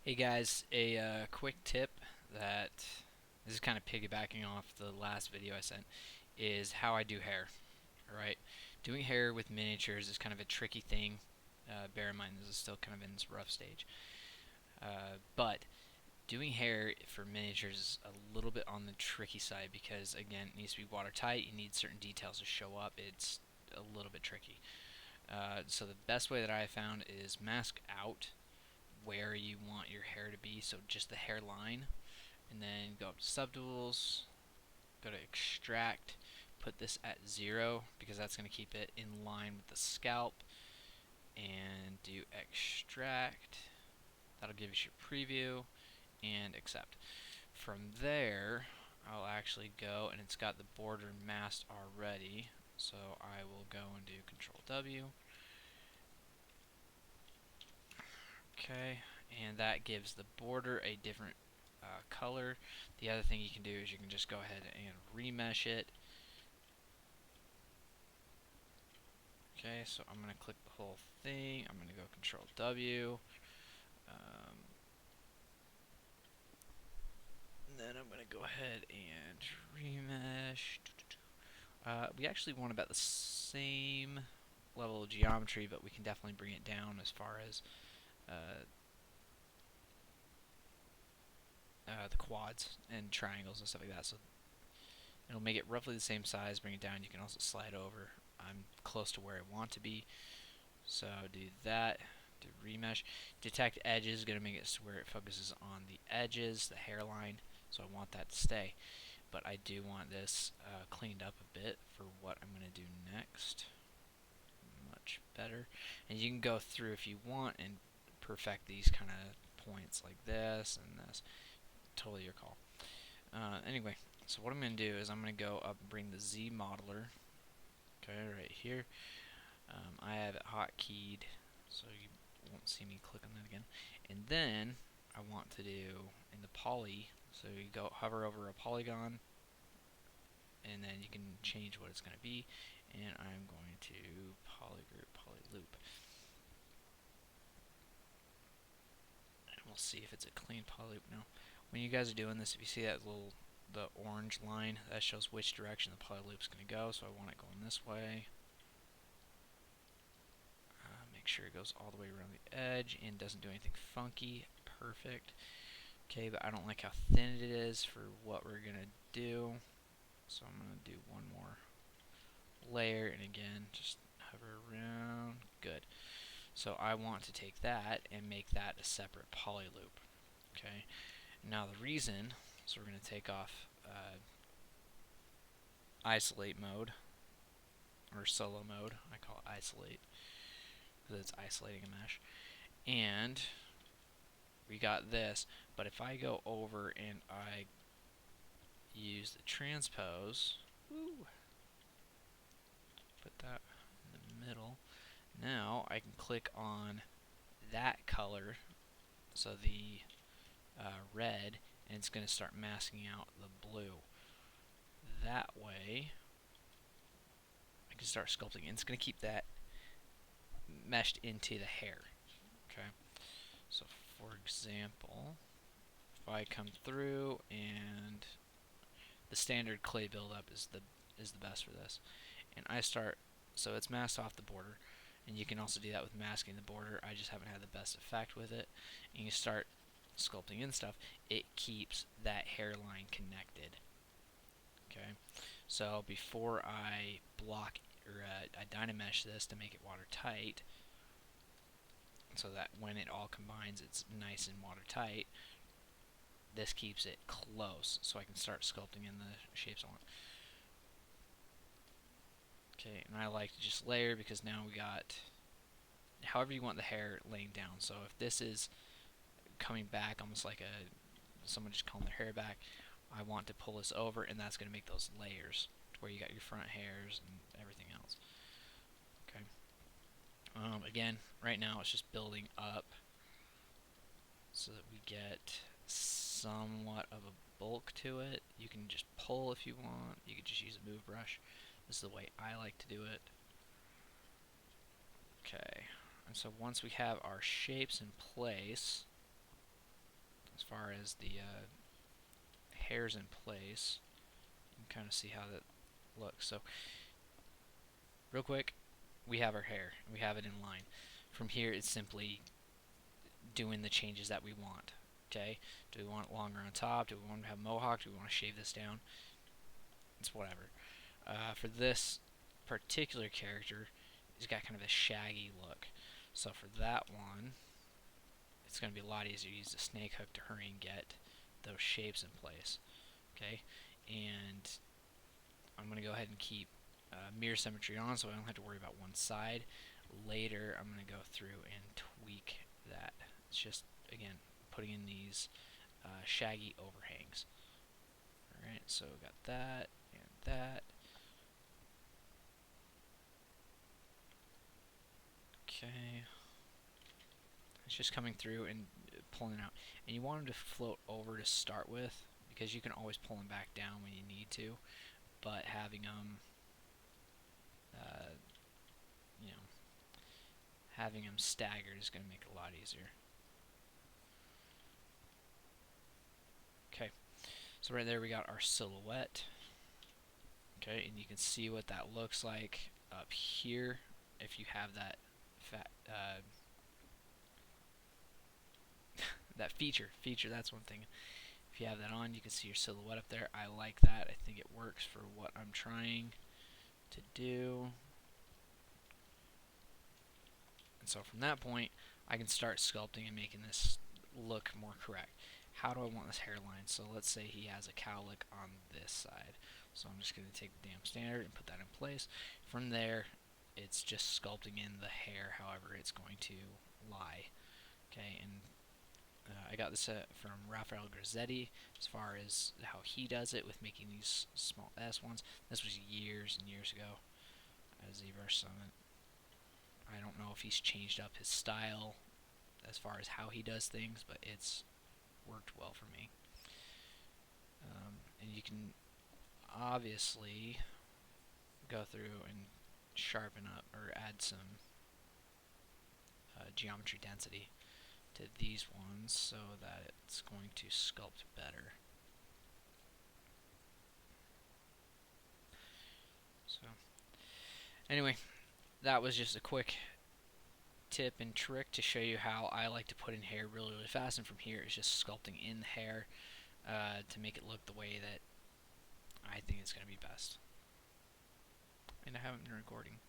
Hey guys, a quick tip that this is kind of piggybacking off the last video I sent is how I do hair. Alright, doing hair with miniatures is kind of a tricky thing. Bear in mind this is still kind of in this rough stage. But doing hair for miniatures is a little bit on the tricky side because again it needs to be watertight. You need certain details to show up. It's a little bit tricky. So the best way that I found is mask out where you want your hair to be, so just the hairline, and then go up to subtools, go to extract, put this at 0 because that's going to keep it in line with the scalp, and do extract. That'll give us your preview, and accept. From there, I'll actually go, and it's got the border masked already, so I will go and do Control W. Okay, and that gives the border a different color. The other thing you can do is you can just go ahead and remesh it. Okay, so I'm going to click the whole thing. I'm going to go Control W. And then I'm going to go ahead and remesh. We actually want about the same level of geometry, but we can definitely bring it down as far as the quads and triangles and stuff like that. So it'll make it roughly the same size, bring it down. You can also slide over. I'm close to where I want to be. So do that, do remesh. Detect edges is going to make it so where it focuses on the edges, the hairline. So I want that to stay. But I do want this cleaned up a bit for what I'm going to do next. Much better. And you can go through if you want and perfect these kind of points like this and this. Totally your call. Anyway, so what I'm going to do is I'm going to go up and bring the Z modeler, okay, right here. I have it hotkeyed, so you won't see me click on that again. And then I want to do in the poly, so you go hover over a polygon, and then you can change what it's going to be. And I'm going to polygroup, polyloop. And we'll see if it's a clean polyloop now. When you guys are doing this, if you see that the orange line, that shows which direction the polyloop is going to go. So I want it going this way. Make sure it goes all the way around the edge and doesn't do anything funky. Perfect. Okay, but I don't like how thin it is for what we're going to do. So I'm going to do one more layer, and again, just hover around. Good. So I want to take that and make that a separate polyloop. Okay. Now the reason, so we're going to take off isolate mode, or solo mode. I call it isolate because it's isolating a mesh. And we got this, but if I go over and I use the transpose, woo, put that in the middle, now I can click on that color, so the red, and it's going to start masking out the blue. That way I can start sculpting, and it's going to keep that meshed into the hair. Okay, so for example, if I come through, and the standard clay buildup is the best for this, and I start, so it's masked off the border, and you can also do that with masking the border. I just haven't had the best effect with it. And you start sculpting in stuff, it keeps that hairline connected. Okay, so before I block or I dynamesh this to make it watertight, so that when it all combines it's nice and watertight, this keeps it close so I can start sculpting in the shapes I want. Okay, and I like to just layer because now we got however you want the hair laying down. So if this is coming back almost like someone just combing their hair back, I want to pull this over, and that's going to make those layers to where you got your front hairs and everything else. Okay. Again, right now it's just building up so that we get somewhat of a bulk to it. You can just pull if you want. You could just use a move brush. This is the way I like to do it. Okay, and so once we have our shapes in place, as far as the hair's in place, you can kind of see how that looks. So real quick, we have our hair. We have it in line. From here, it's simply doing the changes that we want. Okay? Do we want it longer on top? Do we want to have mohawk? Do we want to shave this down? It's whatever. For this particular character, he's got kind of a shaggy look. So for that one, it's going to be a lot easier to use the snake hook to hurry and get those shapes in place. Okay? And I'm going to go ahead and keep mirror symmetry on so I don't have to worry about one side. Later, I'm going to go through and tweak that. It's just, again, putting in these shaggy overhangs. Alright, so we got that and that. Okay. It's just coming through and pulling it out. And you want them to float over to start with, because you can always pull them back down when you need to. But having them, you know, having them staggered is going to make it a lot easier. Okay, so right there we got our silhouette. Okay, and you can see what that looks like up here if you have that that feature, that's one thing. If you have that on, you can see your silhouette up there. I like that. I think it works for what I'm trying to do. And so from that point, I can start sculpting and making this look more correct. How do I want this hairline? So let's say he has a cowlick on this side. So I'm just going to take the damn standard and put that in place. From there, it's just sculpting in the hair however it's going to lie. Okay, and I got this from Raphael Grassetti as far as how he does it with making these small S ones. This was years and years ago at ZBrush Summit. I don't know if he's changed up his style as far as how he does things, but it's worked well for me. And you can obviously go through and sharpen up or add some geometry density to these ones so that it's going to sculpt better. So anyway, that was just a quick tip and trick to show you how I like to put in hair really, really fast, and from here it's just sculpting in the hair to make it look the way that I think it's going to be best. And I haven't been recording.